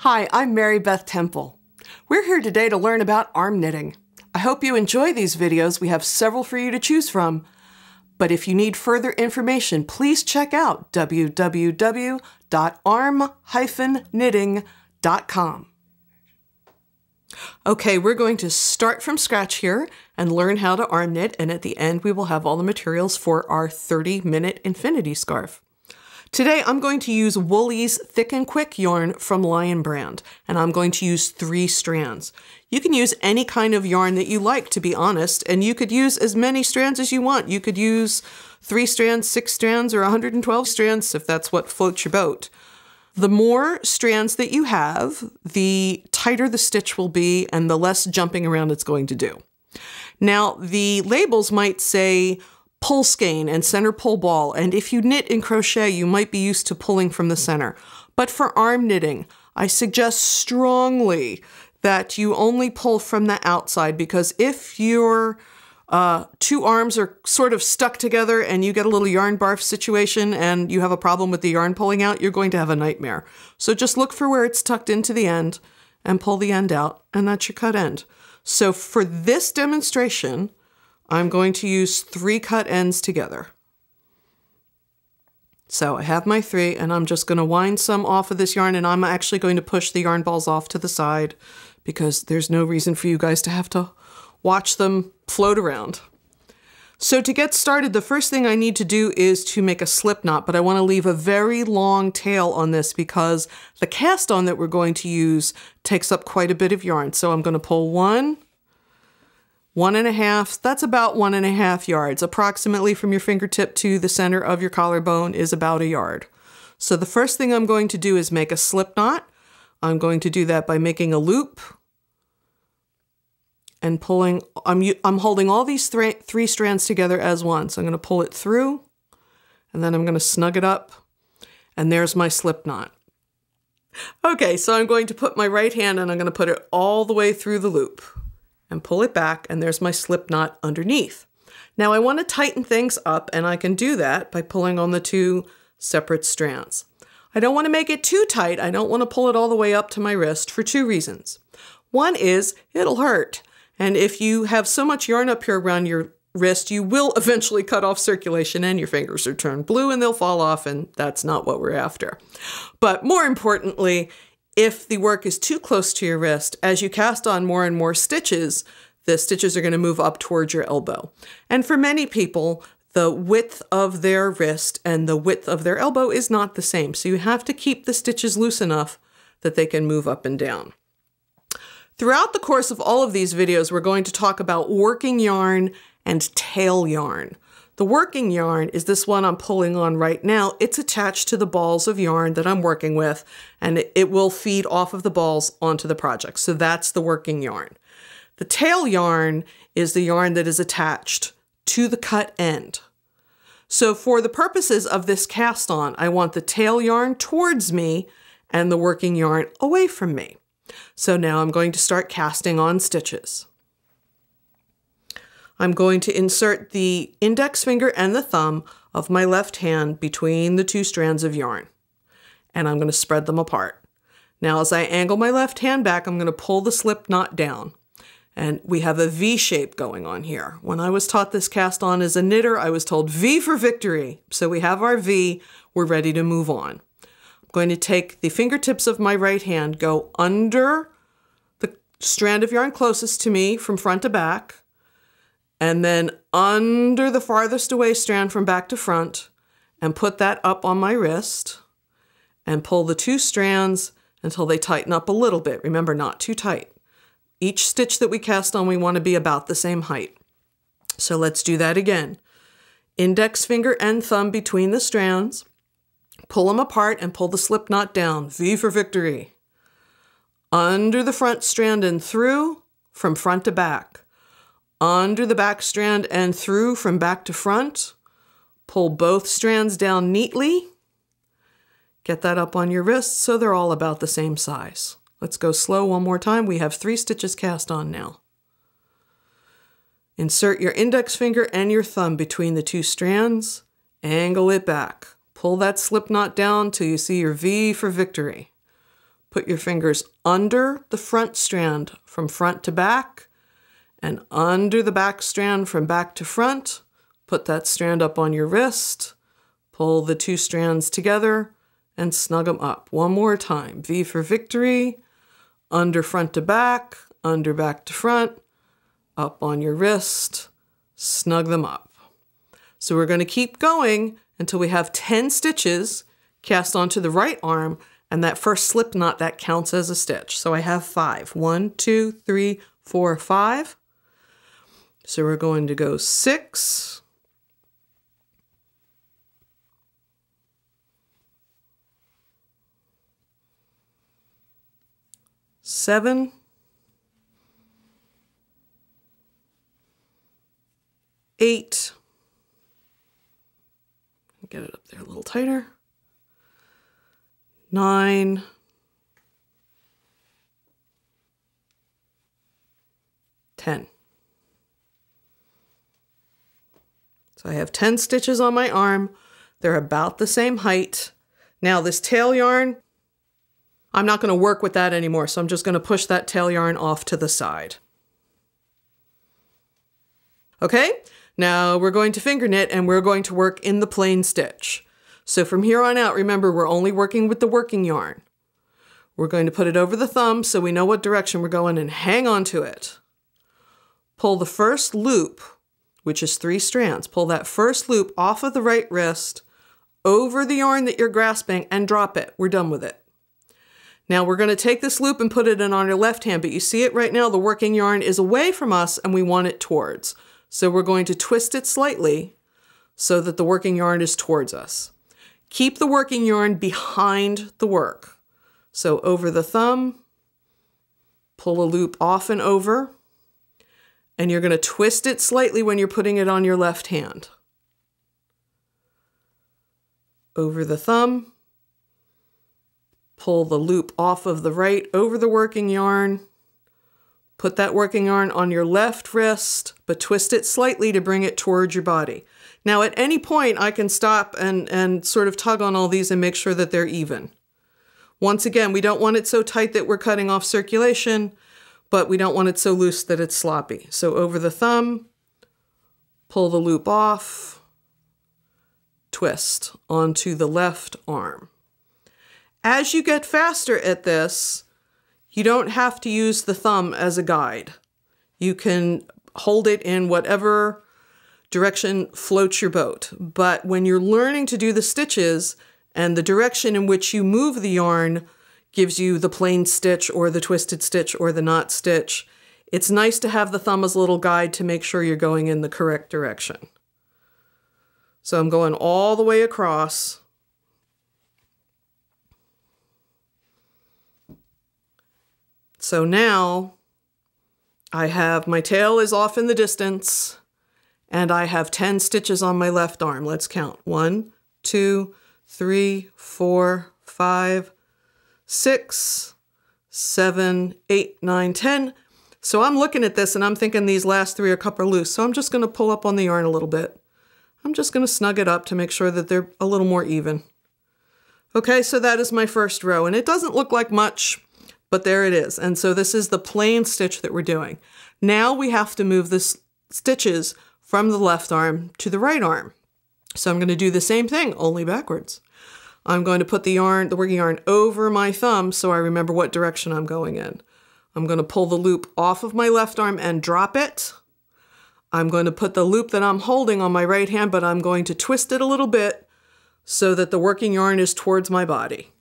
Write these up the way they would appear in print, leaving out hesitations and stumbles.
Hi, I'm Mary Beth Temple. We're here today to learn about arm knitting. I hope you enjoy these videos. We have several for you to choose from. But if you need further information, please check out www.arm-knitting.com. Okay, we're going to start from scratch here and learn how to arm knit, and at the end we will have all the materials for our 30-minute infinity scarf. Today I'm going to use Wool-Ease Thick and Quick yarn from Lion Brand, and I'm going to use 3 strands. You can use any kind of yarn that you like, to be honest, and you could use as many strands as you want. You could use 3 strands, 6 strands, or 112 strands if that's what floats your boat. The more strands that you have, the tighter the stitch will be and the less jumping around it's going to do. Now, the labels might say pull skein and center pull ball, and if you knit in crochet, you might be used to pulling from the center. But for arm knitting, I suggest strongly that you only pull from the outside, because if your 2 arms are sort of stuck together and you get a little yarn barf situation and you have a problem with the yarn pulling out, you're going to have a nightmare. So just look for where it's tucked into the end and pull the end out, and that's your cut end. So for this demonstration, I'm going to use 3 cut ends together. So I have my 3, and I'm just going to wind some off of this yarn, and I'm actually going to push the yarn balls off to the side because there's no reason for you guys to have to watch them float around. So to get started, the first thing I need to do is to make a slip knot, but I want to leave a very long tail on this because the cast on that we're going to use takes up quite a bit of yarn. So I'm going to pull 1, 1.5, that's about 1.5 yards. Approximately from your fingertip to the center of your collarbone is about a yard. So the first thing I'm going to do is make a slip knot. I'm going to do that by making a loop and pulling. I'm holding all these 3 strands together as one. So I'm going to pull it through, and then I'm going to snug it up, and there's my slip knot. Okay, so I'm going to put my right hand and I'm going to put it all the way through the loop and pull it back, and there's my slip knot underneath. Now I want to tighten things up, and I can do that by pulling on the 2 separate strands. I don't want to make it too tight. I don't want to pull it all the way up to my wrist for 2 reasons. One is it'll hurt, and if you have so much yarn up here around your wrist, you will eventually cut off circulation and your fingers are turned blue and they'll fall off, and that's not what we're after. But more importantly, if the work is too close to your wrist, as you cast on more and more stitches, the stitches are going to move up towards your elbow. And for many people, the width of their wrist and the width of their elbow is not the same. So you have to keep the stitches loose enough that they can move up and down. Throughout the course of all of these videos, we're going to talk about working yarn and tail yarn. The working yarn is this one I'm pulling on right now. It's attached to the balls of yarn that I'm working with, and it will feed off of the balls onto the project. So that's the working yarn. The tail yarn is the yarn that is attached to the cut end. So for the purposes of this cast on, I want the tail yarn towards me and the working yarn away from me. So now I'm going to start casting on stitches. I'm going to insert the index finger and the thumb of my left hand between the 2 strands of yarn, and I'm going to spread them apart. Now as I angle my left hand back, I'm going to pull the slip knot down, and we have a V shape going on here. When I was taught this cast on as a knitter, I was told V for victory. So we have our V, we're ready to move on. I'm going to take the fingertips of my right hand, go under the strand of yarn closest to me from front to back, and then under the farthest away strand from back to front, and put that up on my wrist, and pull the 2 strands until they tighten up a little bit. Remember, not too tight. Each stitch that we cast on, we want to be about the same height. So let's do that again. Index finger and thumb between the strands, pull them apart and pull the slip knot down. V for victory. Under the front strand and through from front to back. Under the back strand and through from back to front. Pull both strands down neatly. Get that up on your wrist so they're all about the same size. Let's go slow one more time. We have 3 stitches cast on now. Insert your index finger and your thumb between the 2 strands. Angle it back. Pull that slip knot down till you see your V for victory. Put your fingers under the front strand from front to back and under the back strand from back to front. Put that strand up on your wrist. Pull the two strands together and snug them up. One more time. V for victory. Under front to back, under back to front, up on your wrist, snug them up. So we're going to keep going until we have 10 stitches cast onto the right arm, and that first slip knot, that counts as a stitch. So I have 5. 1, 2, 3, 4, 5. So we're going to go 6, 7, 8, get it up there a little tighter, 9, 10. So I have 10 stitches on my arm. They're about the same height. Now this tail yarn, I'm not going to work with that anymore, so I'm just going to push that tail yarn off to the side. Okay, now we're going to finger knit and we're going to work in the plain stitch. So from here on out, remember, we're only working with the working yarn. We're going to put it over the thumb so we know what direction we're going and hang on to it. Pull the first loop, which is 3 strands. Pull that first loop off of the right wrist, over the yarn that you're grasping, and drop it. We're done with it. Now we're going to take this loop and put it in on your left hand, but you see it right now, the working yarn is away from us and we want it towards. So we're going to twist it slightly so that the working yarn is towards us. Keep the working yarn behind the work. So over the thumb, pull a loop off and over, and you're going to twist it slightly when you're putting it on your left hand. Over the thumb, pull the loop off of the right over the working yarn, put that working yarn on your left wrist, but twist it slightly to bring it towards your body. Now at any point I can stop and sort of tug on all these and make sure that they're even. Once again, we don't want it so tight that we're cutting off circulation, but we don't want it so loose that it's sloppy. So over the thumb, pull the loop off, twist onto the left arm. As you get faster at this, you don't have to use the thumb as a guide. You can hold it in whatever direction floats your boat. But when you're learning to do the stitches and the direction in which you move the yarn gives you the plain stitch or the twisted stitch or the knot stitch, it's nice to have the thumb as a little guide to make sure you're going in the correct direction. So I'm going all the way across. So now I have my tail is off in the distance and I have 10 stitches on my left arm. Let's count. 1, 2, 3, 4, 5, 6, 7, 8, 9, 10. So I'm looking at this and I'm thinking these last 3 are couple loose. So I'm just going to pull up on the yarn a little bit. I'm just going to snug it up to make sure that they're a little more even. Okay, so that is my first row and it doesn't look like much, but there it is. And so this is the plain stitch that we're doing. Now we have to move the stitches from the left arm to the right arm. So I'm going to do the same thing, only backwards. I'm going to put the yarn, the working yarn over my thumb so I remember what direction I'm going in. I'm going to pull the loop off of my left arm and drop it. I'm going to put the loop that I'm holding on my right hand, but I'm going to twist it a little bit so that the working yarn is towards my body.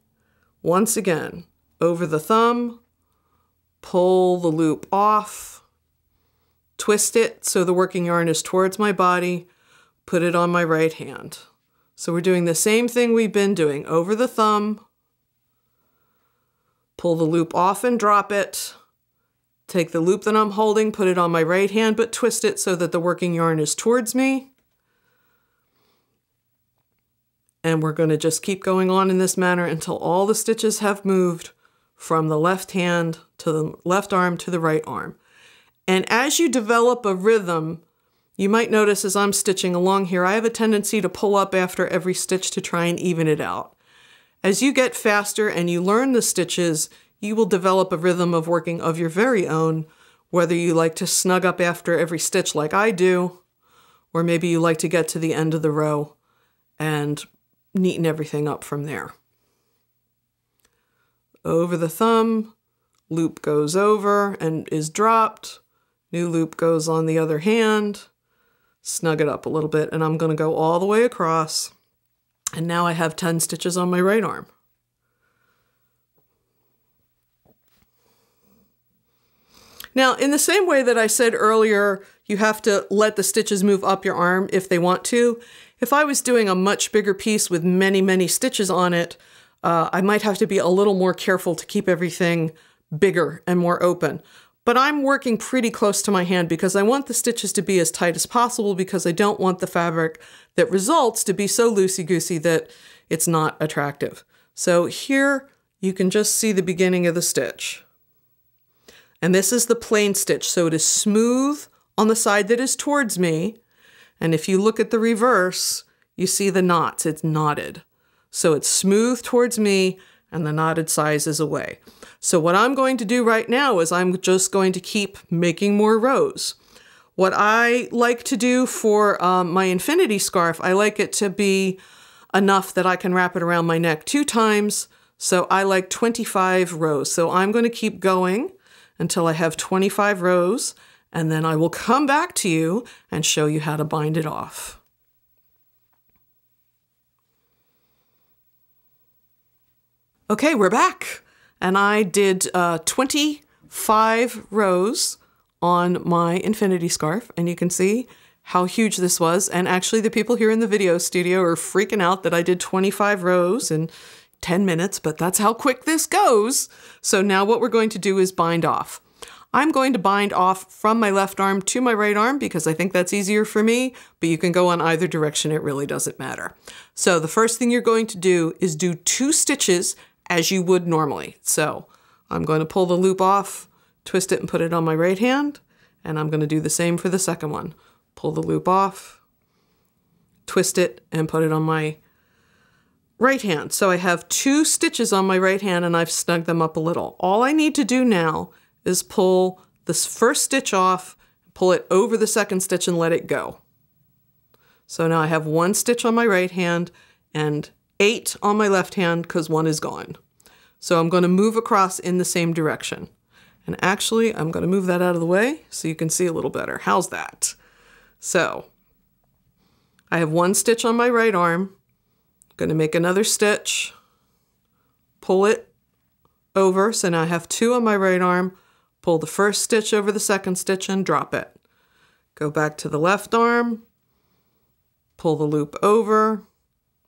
Once again, over the thumb, pull the loop off, twist it so the working yarn is towards my body, put it on my right hand. So we're doing the same thing we've been doing. Over the thumb, pull the loop off and drop it, take the loop that I'm holding, put it on my right hand, but twist it so that the working yarn is towards me. And we're going to just keep going on in this manner until all the stitches have moved from the left hand to the left arm to the right arm. And as you develop a rhythm, you might notice as I'm stitching along here, I have a tendency to pull up after every stitch to try and even it out. As you get faster and you learn the stitches, you will develop a rhythm of working of your very own, whether you like to snug up after every stitch like I do, or maybe you like to get to the end of the row and neaten everything up from there. Over the thumb, loop goes over and is dropped. New loop goes on the other hand. Snug it up a little bit, and I'm going to go all the way across. And now I have 10 stitches on my right arm. Now, in the same way that I said earlier, you have to let the stitches move up your arm if they want to. If I was doing a much bigger piece with many, many stitches on it, I might have to be a little more careful to keep everything bigger and more open. But I'm working pretty close to my hand because I want the stitches to be as tight as possible because I don't want the fabric that results to be so loosey-goosey that it's not attractive. So here you can just see the beginning of the stitch. And this is the plain stitch, so it is smooth on the side that is towards me. And if you look at the reverse, you see the knots, it's knotted. So it's smooth towards me and the knotted size is away. So what I'm going to do right now is I'm just going to keep making more rows. What I like to do for my infinity scarf, I like it to be enough that I can wrap it around my neck 2 times. So I like 25 rows. So I'm going to keep going until I have 25 rows, and then I will come back to you and show you how to bind it off. Okay, we're back. And I did 25 rows on my infinity scarf, and you can see how huge this was. And actually the people here in the video studio are freaking out that I did 25 rows in 10 minutes, but that's how quick this goes. So now what we're going to do is bind off. I'm going to bind off from my left arm to my right arm because I think that's easier for me, but you can go on either direction, it really doesn't matter. So the first thing you're going to do is do 2 stitches as you would normally. So I'm going to pull the loop off, twist it and put it on my right hand, and I'm going to do the same for the second one. Pull the loop off, twist it, and put it on my right hand. So I have 2 stitches on my right hand and I've snugged them up a little. All I need to do now is pull this first stitch off, pull it over the second stitch and let it go. So now I have 1 stitch on my right hand and 8 on my left hand because 1 is gone. So I'm going to move across in the same direction. And actually, I'm going to move that out of the way so you can see a little better. How's that? So I have 1 stitch on my right arm. I'm going to make another stitch, pull it over. So now I have 2 on my right arm. Pull the first stitch over the second stitch and drop it. Go back to the left arm, pull the loop over,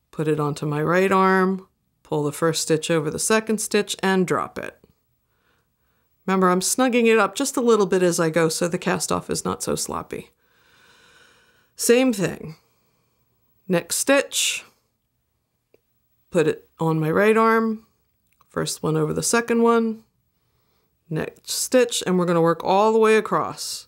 put it onto my right arm, pull the first stitch over the second stitch and drop it. Remember, I'm snugging it up just a little bit as I go so the cast off is not so sloppy. Same thing. Next stitch, put it on my right arm, first one over the second one, next stitch, and we're going to work all the way across.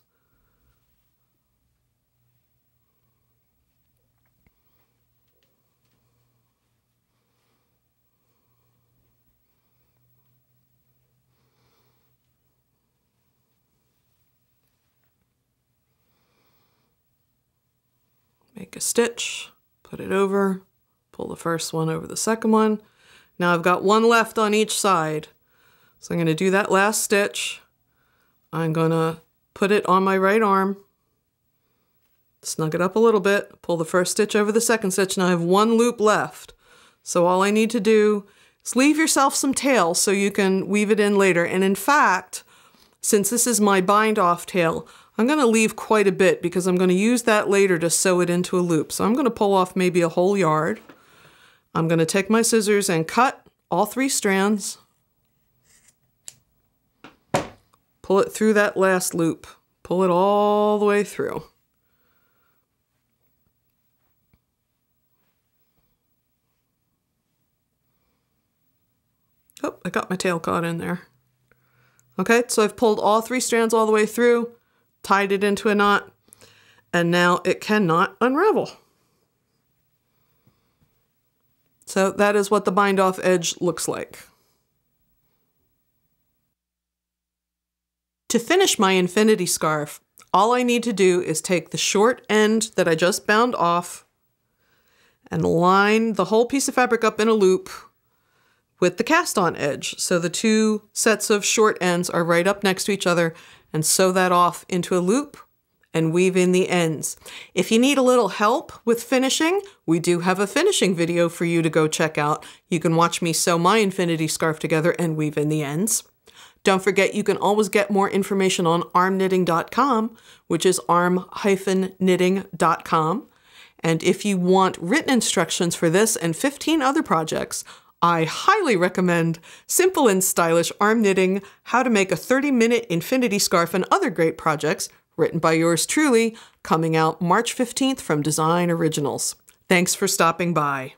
Make a stitch, put it over, pull the first one over the second one. Now I've got 1 left on each side. So I'm going to do that last stitch. I'm going to put it on my right arm, snug it up a little bit, pull the first stitch over the second stitch, and I have 1 loop left. So all I need to do is leave yourself some tail so you can weave it in later. And in fact, since this is my bind off tail, I'm going to leave quite a bit because I'm going to use that later to sew it into a loop. So I'm going to pull off maybe a whole yard. I'm going to take my scissors and cut all 3 strands. Pull it through that last loop. Pull it all the way through. Oh, I got my tail caught in there. Okay, so I've pulled all 3 strands all the way through, tied it into a knot, and now it cannot unravel. So that is what the bind off edge looks like. To finish my infinity scarf, all I need to do is take the short end that I just bound off and line the whole piece of fabric up in a loop with the cast on edge. So the two sets of short ends are right up next to each other, and sew that off into a loop and weave in the ends. If you need a little help with finishing, we do have a finishing video for you to go check out. You can watch me sew my infinity scarf together and weave in the ends. Don't forget, you can always get more information on armknitting.com, which is arm-knitting.com. And if you want written instructions for this and 15 other projects, I highly recommend Simple and Stylish Arm Knitting, How to Make a 30-Minute Infinity Scarf and Other Great Projects, written by yours truly, coming out March 15th from Design Originals. Thanks for stopping by.